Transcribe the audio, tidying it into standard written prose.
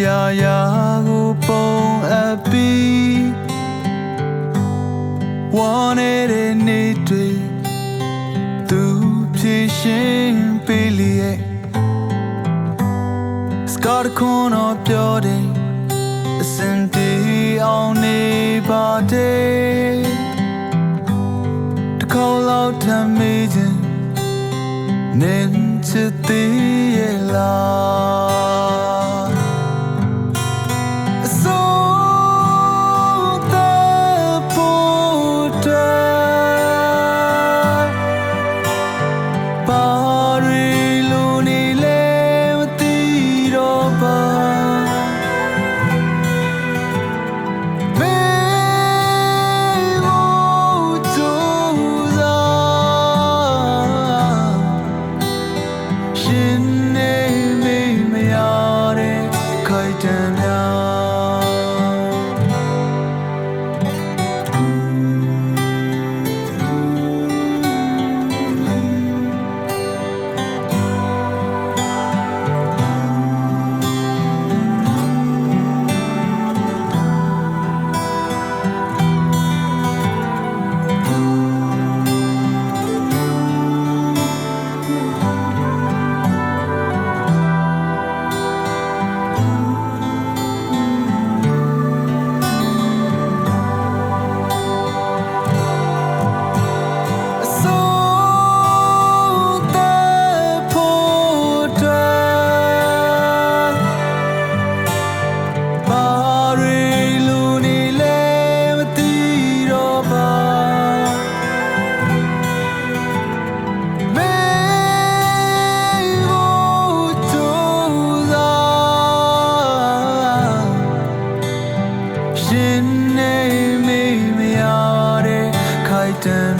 ရာရာကိုပုံအပ်ပြီးဝမ်းနေတဲ့နေ့တွေသူဖြည့်ရှင်းပေးလျက်စကားခွန်းတော့ပြောတယ်အစင်တီအောင်နေပါတယ်တခေါက်လောက်ထမ်းမေးခြင်းနင်ချစ်သေးရဲ့လားအစိုးတဲ့ဖို့တဲ့ပါရီလိုနေလဲမသိတော့ပါရှင်နေမိမရတဲ့ခိုက်တန်